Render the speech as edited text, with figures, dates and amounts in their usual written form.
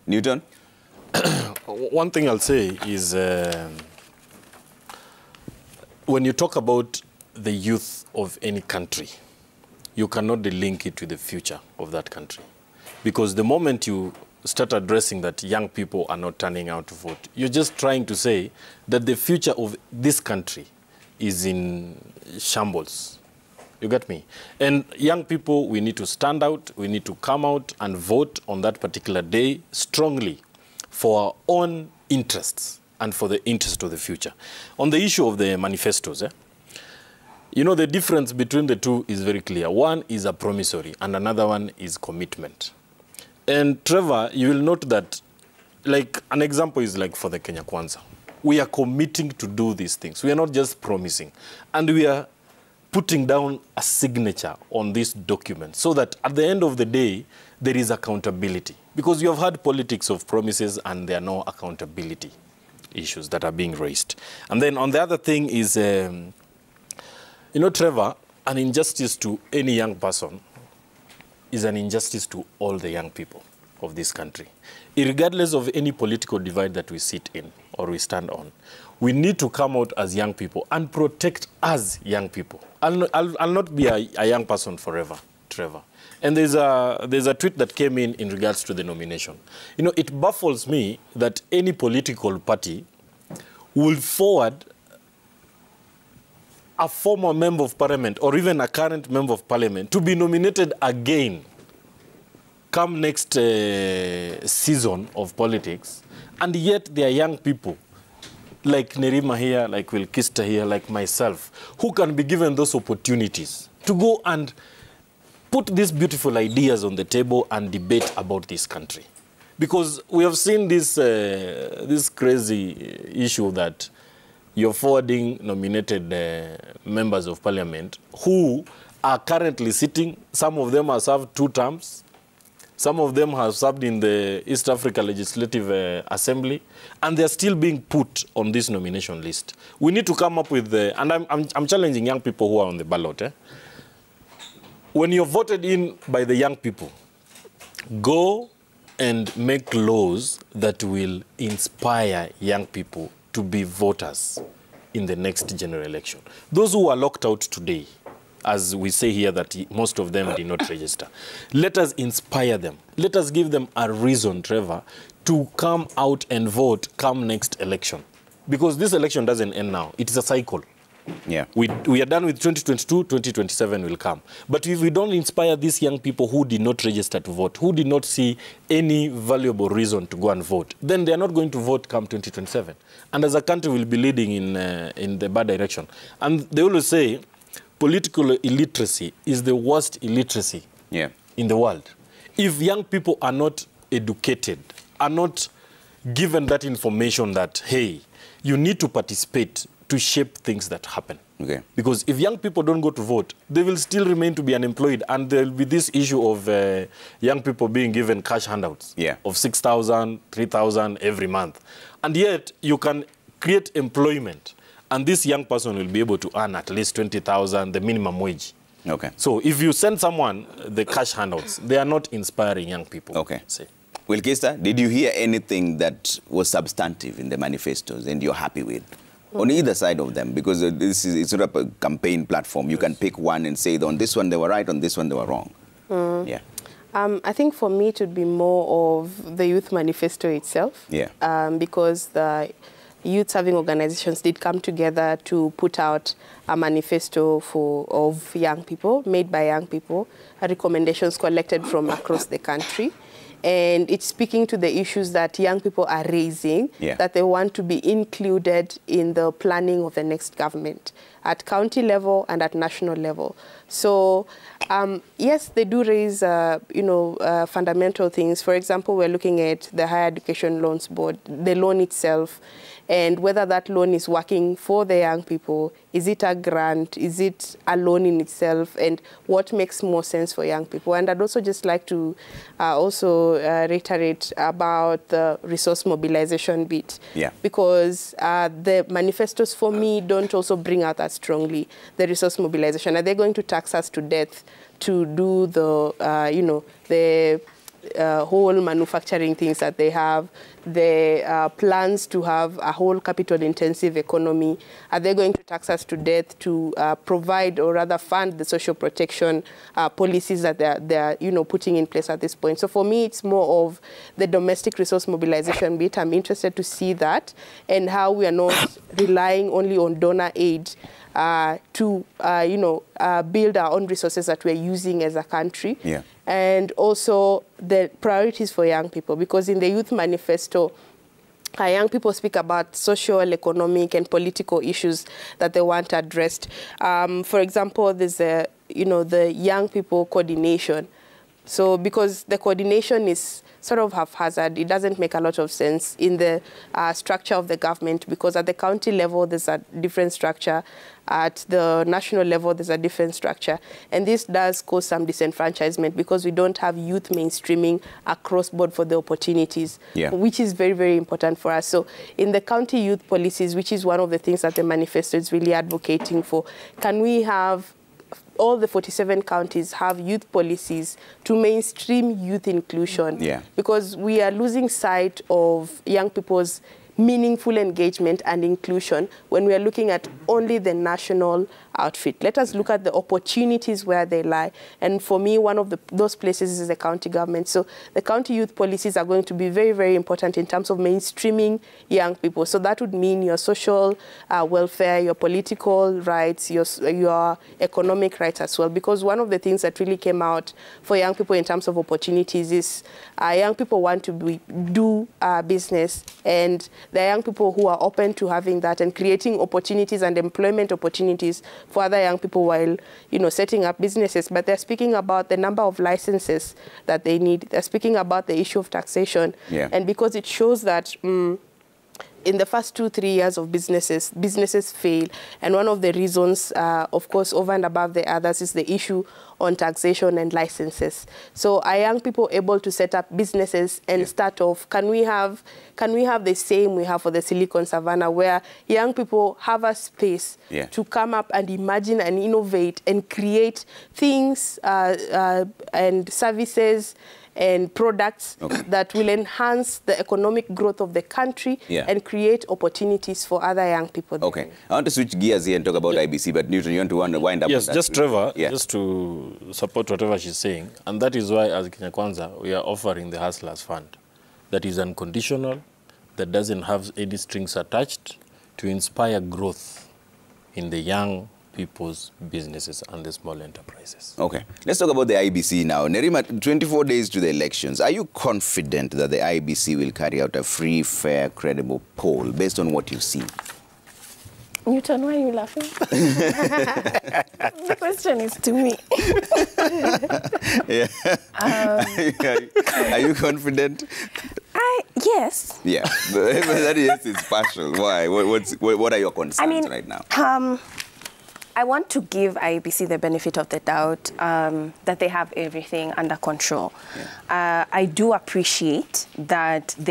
Newton? One thing I'll say is when you talk about the youth of any country, you cannot delink it with the future of that country. Because the moment you start addressing that young people are not turning out to vote, you're just trying to say that the future of this country is in shambles. You get me? And young people, we need to stand out, we need to come out and vote on that particular day strongly for our own interests and for the interest of the future. On the issue of the manifestos, you know, the difference between the two is very clear. One is a promissory and another one is commitment. And Trevor, you will note that, like, an example is like for the Kenya Kwanza. We are committing to do these things. We are not just promising. And we are putting down a signature on this document so that at the end of the day, there is accountability. Because you have had politics of promises and there are no accountability issues that are being raised. And then on the other thing is, you know, Trevor, an injustice to any young person is an injustice to all the young people of this country. Irregardless of any political divide that we sit in or we stand on, we need to come out as young people and protect us young people. I'll not be a young person forever, Trevor. And there's a tweet that came in regards to the nomination. You know, it baffles me that any political party will forward a former member of parliament or even a current member of parliament to be nominated again come next season of politics, and yet there are young people like Nerima here, like Wilkista here, like myself, who can be given those opportunities to go and put these beautiful ideas on the table and debate about this country. Because we have seen this, this crazy issue that you're forwarding nominated members of parliament who are currently sitting. Some of them have served 2 terms. Some of them have served in the East Africa Legislative Assembly, and they're still being put on this nomination list. We need to come up with the, and I'm challenging young people who are on the ballot. When you're voted in by the young people, go and make laws that will inspire young people to be voters in the next general election. Those who are locked out today, as we say here that most of them did not register, let us inspire them. Let us give them a reason, Trevor, to come out and vote come next election. Because this election doesn't end now. It is a cycle. Yeah. We are done with 2022, 2027 will come. But if we don't inspire these young people who did not register to vote, who did not see any valuable reason to go and vote, then they are not going to vote come 2027. And as a country, we'll be leading in the bad direction. And they always say political illiteracy is the worst illiteracy in the world. If young people are not educated, are not given that information that, hey, you need to participate to shape things that happen. Okay. Because if young people don't go to vote, they will still remain to be unemployed, and there will be this issue of young people being given cash handouts of 6,000, 3,000 every month. And yet, you can create employment, and this young person will be able to earn at least 20,000, the minimum wage. Okay. So if you send someone the cash handouts, they are not inspiring young people. Okay. Say. Wilkista, did you hear anything that was substantive in the manifestos and you're happy with? On either side of them, because this is sort of a campaign platform. You can pick one and say, on this one they were right, on this one they were wrong. Yeah. I think for me it would be more of the youth manifesto itself. Yeah. Because the youth serving organizations did come together to put out a manifesto of young people, made by young people, recommendations collected from across the country. And it's speaking to the issues that young people are raising, that they want to be included in the planning of the next government at county level and at national level. So, yes, they do raise, fundamental things. For example, we're looking at the Higher Education Loans Board, the loan itself, and whether that loan is working for the young people. Is it a grant? Is it a loan in itself? And what makes more sense for young people? And I'd also just like to reiterate about the resource mobilization bit. Yeah. Because the manifestos, for me, don't also bring out that strongly, the resource mobilization. Are they going to tax us to death to do the, the whole manufacturing things that they have, their plans to have a whole capital-intensive economy. Are they going to tax us to death to provide or rather fund the social protection policies that they're putting in place at this point? So for me, it's more of the domestic resource mobilization bit. I'm interested to see that and how we are not relying only on donor aid to build our own resources that we're using as a country. Yeah. And also the priorities for young people, because in the Youth Manifesto, young people speak about social, economic, and political issues that they want addressed. For example, there's the young people coordination. So because the coordination is sort of haphazard, it doesn't make a lot of sense in the structure of the government, because at the county level, there's a different structure. At the national level, there's a different structure. And this does cause some disenfranchisement because we don't have youth mainstreaming across board for the opportunities, which is very, very important for us. So in the county youth policies, which is one of the things that the manifesto is really advocating for, can we have all the 47 counties have youth policies to mainstream youth inclusion? Because we are losing sight of young people's meaningful engagement and inclusion when we are looking at only the national outfit. Let us look at the opportunities where they lie. And for me, one of those places is the county government. So the county youth policies are going to be very, very important in terms of mainstreaming young people. So that would mean your social welfare, your political rights, your economic rights as well. Because one of the things that really came out for young people in terms of opportunities is young people want to do business, and there are young people who are open to having that and creating opportunities and employment opportunities for other young people while, setting up businesses. But they're speaking about the number of licenses that they need. They're speaking about the issue of taxation. And because it shows that in the first 2-3 years of businesses fail. And one of the reasons, of course, over and above the others, is the issue on taxation and licenses. So are young people able to set up businesses and start off? Can we have the same we have for the Silicon Savannah, where young people have a space to come up and imagine and innovate and create things and services and products that will enhance the economic growth of the country and create opportunities for other young people. Okay. I want to switch gears here and talk about IBC, but Newton, you want to wind up Yes, on that? just Trevor, just to support whatever she's saying. And that is why, as Kenya Kwanza, we are offering the Hustlers Fund. That is unconditional, that doesn't have any strings attached, to inspire growth in the young people's businesses and the small enterprises. Okay. Let's talk about the IBC now. Nerima, 24 days to the elections. Are you confident that the IBC will carry out a free, fair, credible poll based on what you've seen? Newton, why are you laughing? The question is to me. Are you confident? Yes. Yeah, but that yes is partial. Why? What are your concerns right now? I want to give IBC the benefit of the doubt that they have everything under control. I do appreciate that they